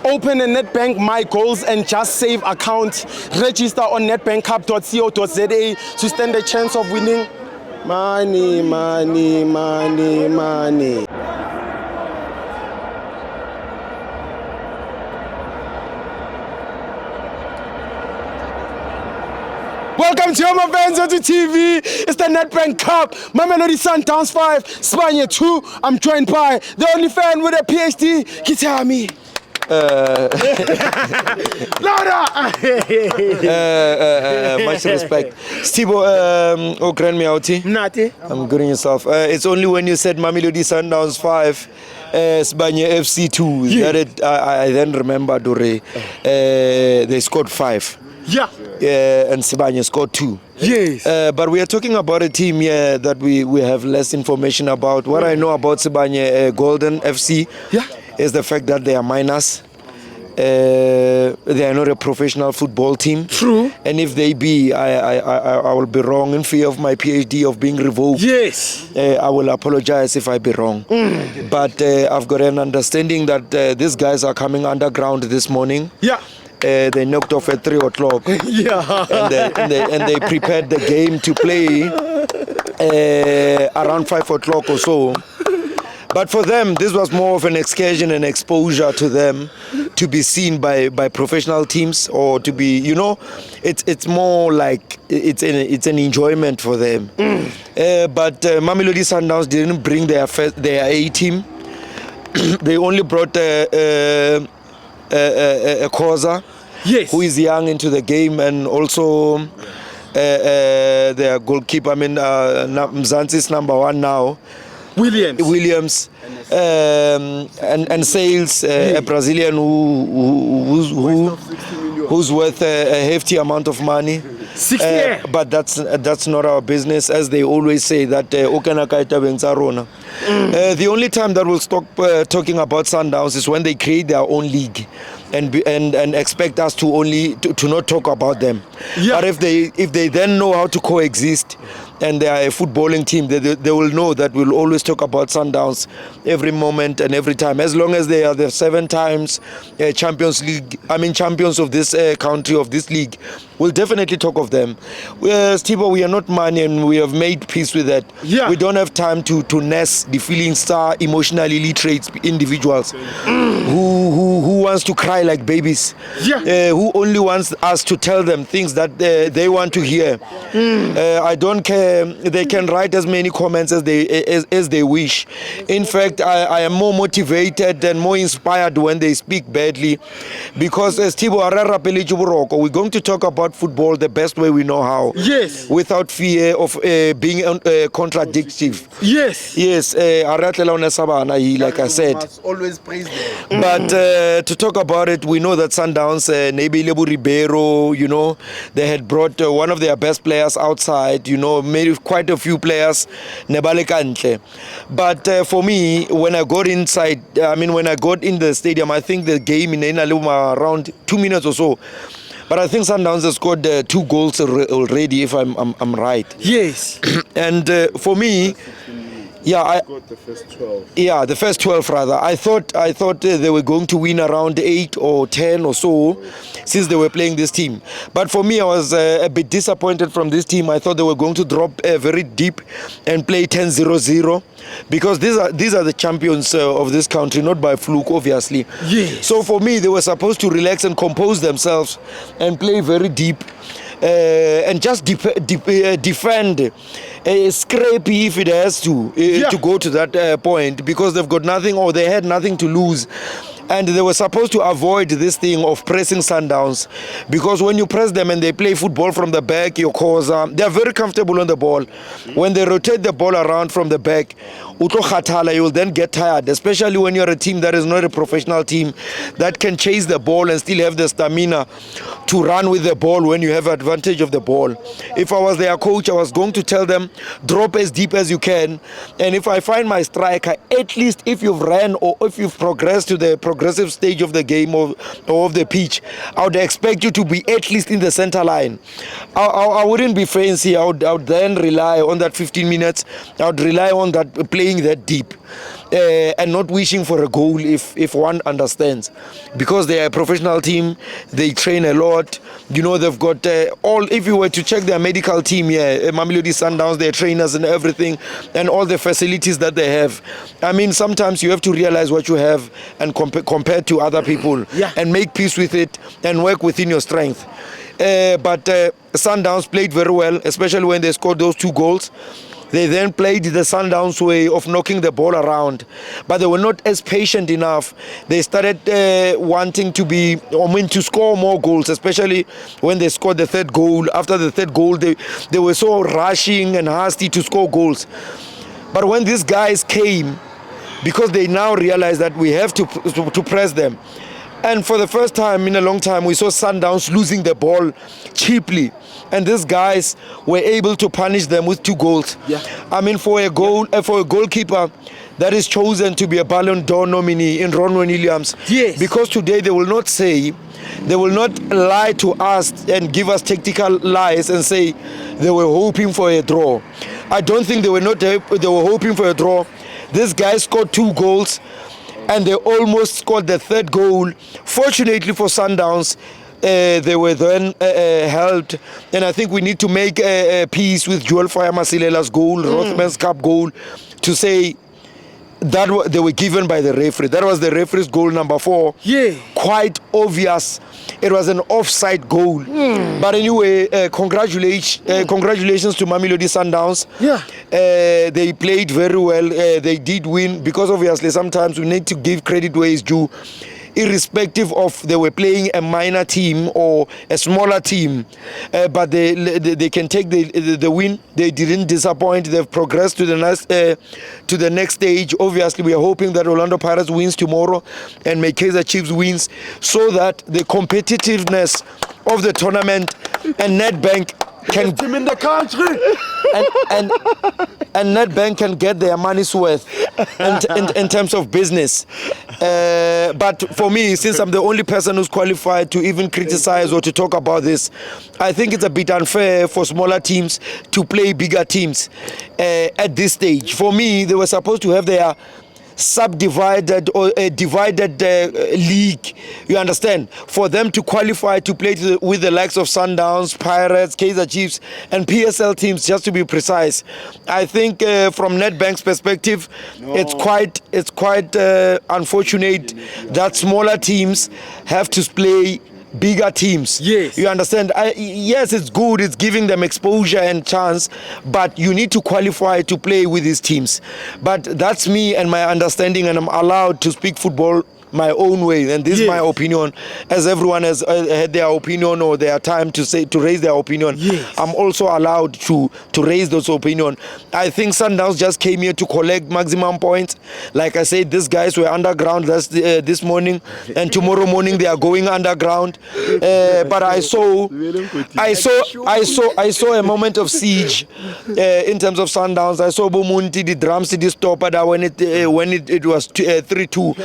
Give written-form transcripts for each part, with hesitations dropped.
Open a Nedbank My Goals and Just Save account. Register on nedbankcup.co.za to stand a chance of winning money, money, money, money. Welcome to FANS Wethu TV. It's the Nedbank Cup. Mamelodi Sundowns 5, Sibanye 2. I'm joined by the only fan with a PhD, Kitami. Louder! Much respect. Steve, grand meouti. Nati. I'm good in yourself. It's only when you said Mamelodi Sundowns 5, Sibanye FC 2 that I then remembered they scored 5. Yeah. And Sibanye scored 2. Yes. But we are talking about a team here that we have less information about. What I know about Sibanye Golden FC is the fact that they are minors. They are not a professional football team. True. And if they be, I will be wrong in fear of my PhD of being revoked. Yes. I will apologize if I be wrong. But I've got an understanding that these guys are coming underground this morning. Yeah. They knocked off at 3 o'clock. Yeah. And they prepared the game to play around 5 o'clock or so. But for them, this was more of an excursion and exposure to them to be seen by professional teams, or to be, it's more like it's an enjoyment for them. But Mamelodi Sundowns didn't bring their A team. They only brought a Khoza, who is young into the game, and also their goalkeeper. Mzansi's #1 now. Williams and Sales, a Brazilian who's worth a hefty amount of money. But that's not our business, as they always say that the only time that we'll stop talking about Sundowns is when they create their own league and expect us to not talk about them. But if they then know how to coexist and they are a footballing team, they will know that we'll always talk about Sundowns every moment and every time, as long as they are the 7 times champions of this country, of this league. We'll definitely talk of them. Steve, we are not money, and we have made peace with that. We don't have time to nest the feeling star, emotionally literate individuals who wants to cry like babies, who only wants us to tell them things that they want to hear. I don't care. They can write as many comments as they wish. In fact, I am more motivated and more inspired when they speak badly, because Steve, we're going to talk about football the best way we know how. Yes. Without fear of being contradictive. Yes. Yes. Like I said. Must always praise them. But to talk about it, we know that Sundowns, Nebelebu Ribeiro, they had brought one of their best players outside. Made quite a few players. Nebale Kantle. But for me, when I got inside, when I got in the stadium, I think the game in Enaluma around 2 minutes or so. But I think Sundowns has scored 2 goals already, if I'm right. Yes. And for me, the first 12. Yeah, the first 12 rather. I thought they were going to win around 8 or 10 or so, since they were playing this team. But for me, I was a bit disappointed from this team. I thought they were going to drop very deep and play 10-0-0, because these are the champions of this country, not by fluke, obviously. Yes. So for me, they were supposed to relax and compose themselves and play very deep. And just defend, scrapey if it has to go to that point, because they've got nothing, or they had nothing to lose. And they were supposed to avoid this thing of pressing Sundowns, because when you press them and they play football from the back, your Khoza, they are very comfortable on the ball. When they rotate the ball around from the back, you will then get tired, especially when you're a team that is not a professional team that can chase the ball and still have the stamina to run with the ball when you have advantage of the ball. If I was their coach, I was going to tell them, drop as deep as you can, and if I find my striker, at least if you've ran or if you've progressed to the progressive stage of the game or of the pitch, I would expect you to be at least in the center line. I wouldn't be fancy. I would then rely on that 15 minutes. I would rely on that playing that deep. and not wishing for a goal if one understands, because they are a professional team. They train a lot, you know. They've got if you were to check their medical team, Mamelodi Sundowns, their trainers and everything, and all the facilities that they have. I mean, sometimes you have to realize what you have and compare to other people, and make peace with it and work within your strength. But Sundowns played very well, especially when they scored those 2 goals. They then played the Sundowns way of knocking the ball around, but they were not as patient enough. They started wanting to score more goals, especially when they scored the 3rd goal. After the 3rd goal, they were so rushing and hasty to score goals. But when these guys came, because they now realize that we have to press them. And for the first time in a long time, we saw Sundowns losing the ball cheaply. And these guys were able to punish them with 2 goals. I mean, for a goalkeeper that is chosen to be a Ballon d'Or nominee in Ron Williams. Because today they will not lie to us and give us tactical lies and say they were hoping for a draw. I don't think they were hoping for a draw. This guy scored 2 goals. And they almost scored the 3rd goal. Fortunately for Sundowns, they were then helped. And I think we need to make peace with Joel Fire Masilela's goal, Rothman's Cup goal, to say that they were given by the referee. That was the referee's goal number 4. Quite obvious. It was an offside goal. But anyway, congratulations to Mamelodi Sundowns. They played very well. They did win, because obviously sometimes we need to give credit where it's due. Irrespective of they were playing a minor team or a smaller team, but they can take the win. They didn't disappoint. They've progressed to the next stage. Obviously, we are hoping that Orlando Pirates wins tomorrow and Kaizer Chiefs wins, so that the competitiveness of the tournament and Nedbank can team in the country and Nedbank can get their money's worth in terms of business. But for me, since I'm the only person who's qualified to even criticize or to talk about this, I think it's a bit unfair for smaller teams to play bigger teams at this stage. For me, they were supposed to have their subdivided or a divided league, you understand, for them to qualify to play with the likes of Sundowns, Pirates, Kaizer Chiefs and PSL teams, just to be precise. I think from Nedbank's perspective, it's quite unfortunate that smaller teams have to play bigger teams. You understand? Yes, it's good, it's giving them exposure and chance, but you need to qualify to play with these teams. But that's me and my understanding, and I'm allowed to speak football my own way, and this is my opinion, as everyone has had their opinion or their time to raise their opinion. I'm also allowed to raise those opinion. I think Sundowns just came here to collect maximum points. Like I said, these guys were underground this morning, and tomorrow morning they are going underground. But I saw a moment of siege in terms of Sundowns. I saw Bumunti, the drums, the stopper when it was 3-2.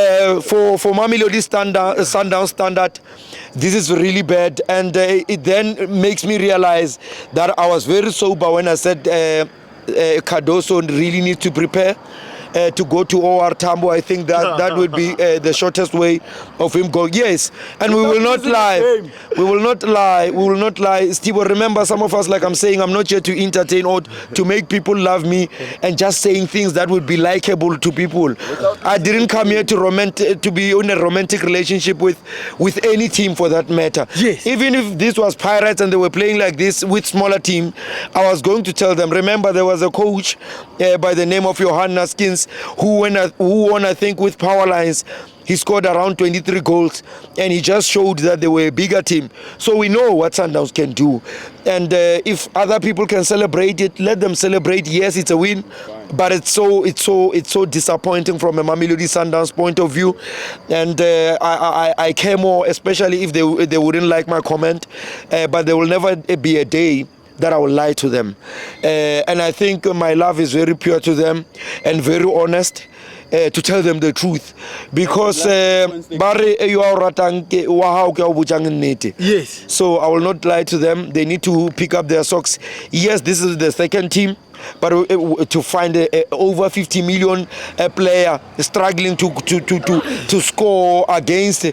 For Mamelodi Sundowns standard, this is really bad, and it then makes me realize that I was very sober when I said Cardoso really needs to prepare to go to OR Tambo. I think that would be the shortest way of him going. Yes, and we will not lie. We will not lie. Steve, remember, some of us, like I'm saying, I'm not here to entertain or to make people love me and just saying things that would be likable to people. I didn't come here to be in a romantic relationship with any team, for that matter. Even if this was Pirates and they were playing like this with smaller team, I was going to tell them. Remember, there was a coach by the name of Johan Naskins who won, I think, with Power Lines. He scored around 23 goals, and he just showed that they were a bigger team. So we know what Sundowns can do. And if other people can celebrate it, let them celebrate. Yes, it's a win, but it's so disappointing from a Mamelodi Sundowns point of view. And I care more, especially if they wouldn't like my comment. But there will never be a day that I will lie to them. And I think my love is very pure to them and very honest. To tell them the truth, because you are so I will not lie to them. They need to pick up their socks. Yes, this is the second team But to find a over 50 million player struggling to score against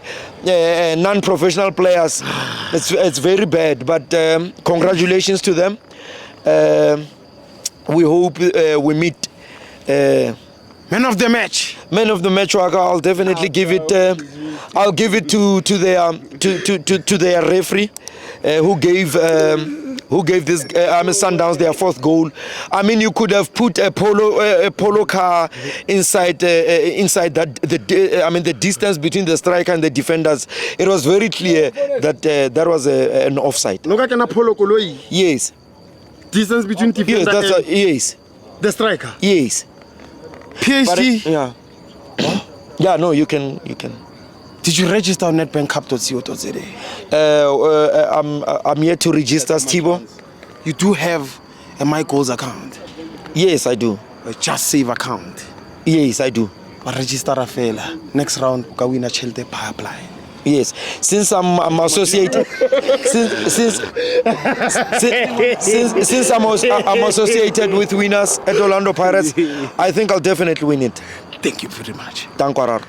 non-professional players, it's very bad. But congratulations to them. We hope we meet. Man of the match. Man of the match, I'll definitely give it. I'll give it to their referee, who gave this Sundowns their 4th goal. I mean, you could have put a polo car inside that. The distance between the striker and the defenders. It was very clear that that was an offside. Yes. Distance between defender and yes. the striker. Yes. PSG. Yeah, no, you can. Did you register on nedbankcup.co.za? I'm here to register, Stibo. You do have a My Goals account? Yes, I do. A Just Save account? Yes, I do. But register a fella. Next round, you can win a Chelsea pipeline. Yes, since I'm associated, since I'm associated with winners at Orlando Pirates, I think I'll definitely win it. Thank you very much. Thank you.